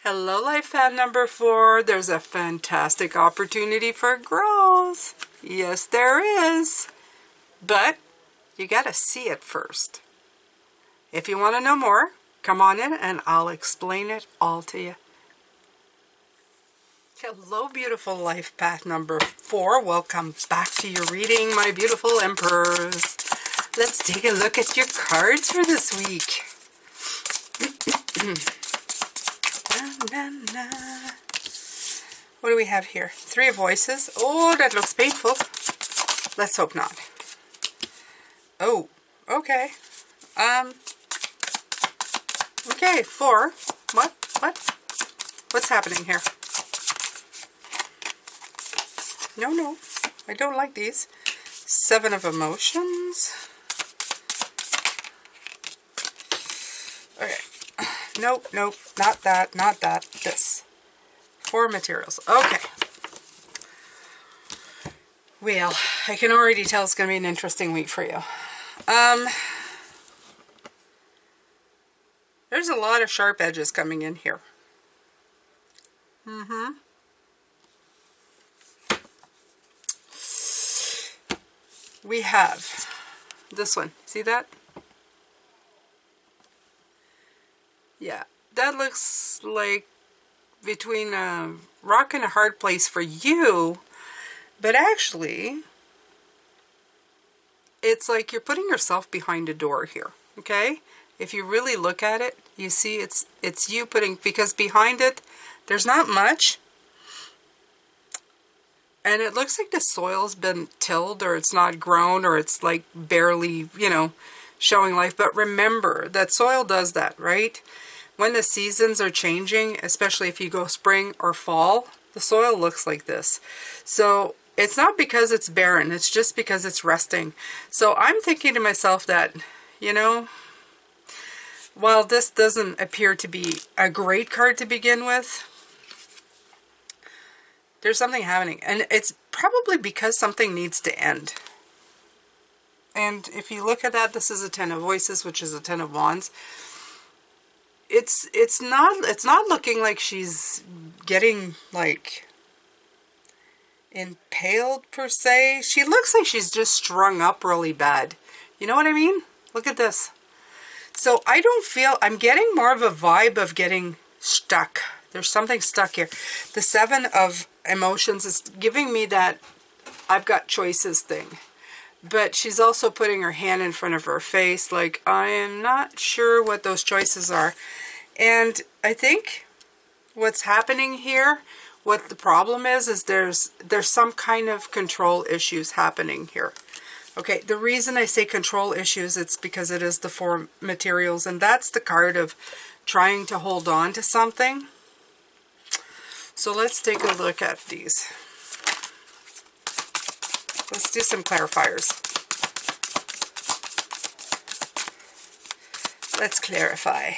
Hello, life path number 4. There's a fantastic opportunity for growth. Yes, there is. But you got to see it first. If you want to know more, come on in and I'll explain it all to you. Hello, beautiful life path number 4. Welcome back to your reading, my beautiful Empress. Let's take a look at your cards for this week. What do we have here? 3 of voices. Oh, that looks painful. Let's hope not. Oh, okay. Okay, 4. What's happening here? No, I don't like these. 7 of emotions. Okay. Nope, not that, this. 4 materials. Okay. Well, I can already tell it's going to be an interesting week for you. There's a lot of sharp edges coming in here. We have this one. See that? Yeah, that looks like between a rock and a hard place for you, but actually, it's like you're putting yourself behind a door here, okay? If you really look at it, you see it's you putting, because behind it, there's not much, and it looks like the soil's been tilled, or it's not grown, or it's like barely, you know, showing life. But remember that soil does that, right? When the seasons are changing, especially if you go spring or fall, the soil looks like this. So it's not because it's barren, it's just because it's resting. So I'm thinking to myself that, you know, while this doesn't appear to be a great card to begin with, there's something happening. And it's probably because something needs to end. And if you look at that, this is a 10 of voices, which is a 10 of wands. It's not looking like she's getting like impaled per se. She looks like she's just strung up really bad. You know what I mean? Look at this. So I don't feel, I'm getting more of a vibe of getting stuck. There's something stuck here. The 7 of emotions is giving me that I've got choices thing. But she's also putting her hand in front of her face, like, I am not sure what those choices are. And I think what's happening here, what the problem is there's some kind of control issues happening here. Okay, the reason I say control issues, it's because it is the 4 materials, and that's the card of trying to hold on to something. So let's take a look at these. Let's do some clarifiers. Let's clarify.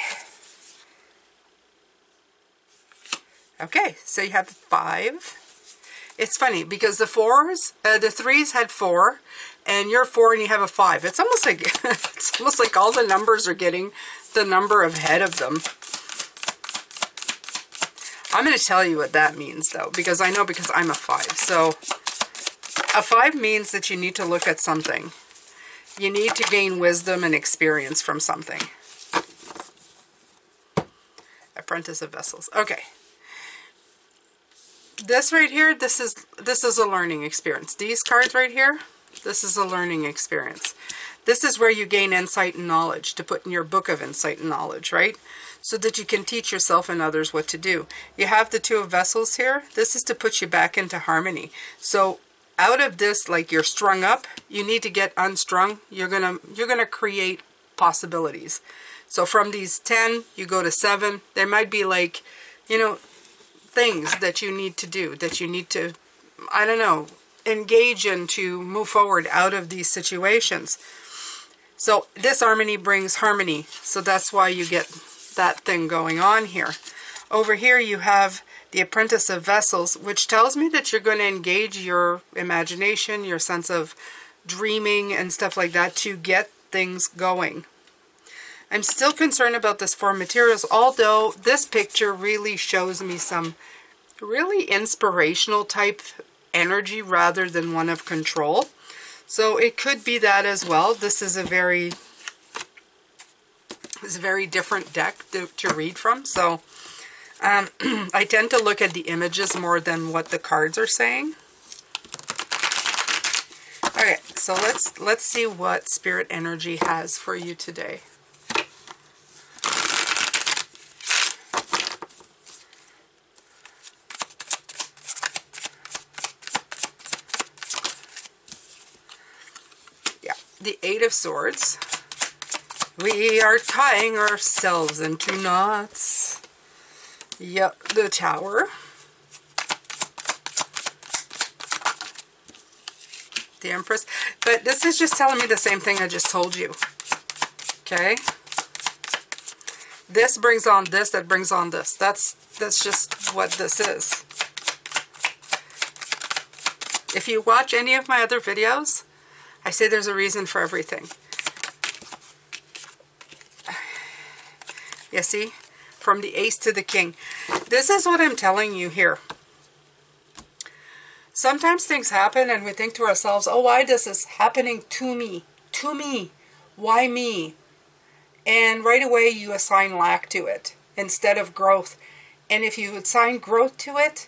Okay, so you have 5. It's funny because the 3s had 4, and you're 4 and you have a 5. It's almost like all the numbers are getting the number ahead of them. I'm going to tell you what that means though, because I know, because I'm a 5. So a 5 means that you need to look at something. You need to gain wisdom and experience from something. Apprentice of Vessels. Okay. This right here, this is a learning experience. These cards right here, this is a learning experience. This is where you gain insight and knowledge to put in your book of insight and knowledge, right? So that you can teach yourself and others what to do. You have the 2 of Vessels here. This is to put you back into harmony. So out of this, like you're strung up, you need to get unstrung. You're gonna create possibilities. So from these 10, you go to 7. There might be like, you know, things that you need to do, that you need to, I don't know, engage in to move forward out of these situations. So this harmony brings harmony. So that's why you get that thing going on here. Over here you have the Apprentice of Vessels, which tells me that you're going to engage your imagination, your sense of dreaming and stuff like that to get things going. I'm still concerned about this for materials, although this picture really shows me some really inspirational type energy rather than one of control. So it could be that as well. This is a very different deck to read from. So I tend to look at the images more than what the cards are saying. Okay, so let's see what spirit energy has for you today. Yeah, the Eight of Swords. We are tying ourselves into knots. Yep, the Tower. The Empress. But this is just telling me the same thing I just told you. Okay? This brings on this, that brings on this. That's just what this is. If you watch any of my other videos, I say there's a reason for everything. You see? From the Ace to the King. This is what I'm telling you here. Sometimes things happen and we think to ourselves, oh, why this is happening to me? To me. Why me? And right away you assign lack to it instead of growth. And if you assign growth to it,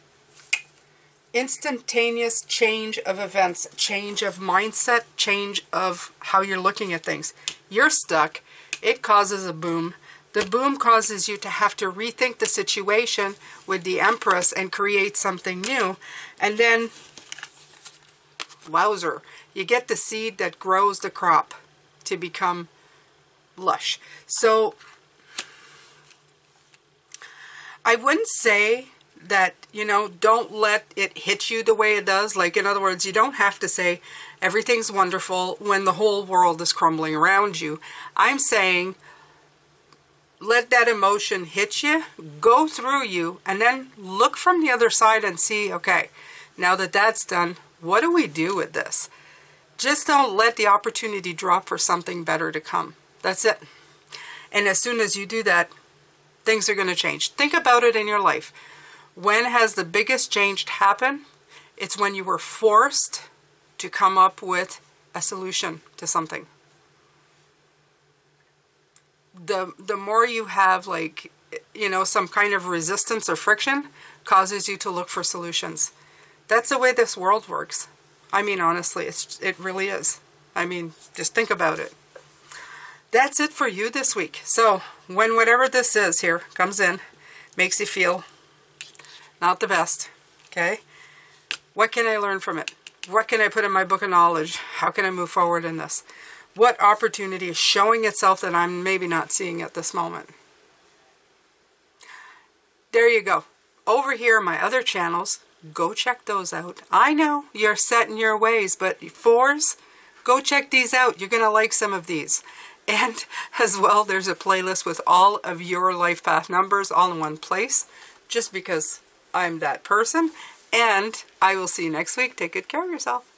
instantaneous change of events, change of mindset, change of how you're looking at things. You're stuck. It causes a boom. The boom causes you to have to rethink the situation with the Empress and create something new. And then, wowzer, you get the seed that grows the crop to become lush. So, I wouldn't say that, you know, don't let it hit you the way it does. Like, in other words, you don't have to say everything's wonderful when the whole world is crumbling around you. I'm saying, let that emotion hit you, go through you, and then look from the other side and see, okay, now that that's done, what do we do with this? Just don't let the opportunity drop for something better to come. That's it. And as soon as you do that, things are going to change. Think about it in your life. When has the biggest change happened? It's when you were forced to come up with a solution to something. The more you have, like, you know, some kind of resistance or friction causes you to look for solutions. That's the way this world works. I mean, honestly, it really is. I mean, just think about it. That's it for you this week. So when whatever this is here comes in, makes you feel not the best, okay? What can I learn from it? What can I put in my book of knowledge? How can I move forward in this? What opportunity is showing itself that I'm maybe not seeing at this moment? There you go. Over here, my other channels, go check those out. I know you're set in your ways, but fours, go check these out. You're going to like some of these. And as well, there's a playlist with all of your life path numbers all in one place, just because I'm that person. And I will see you next week. Take good care of yourself.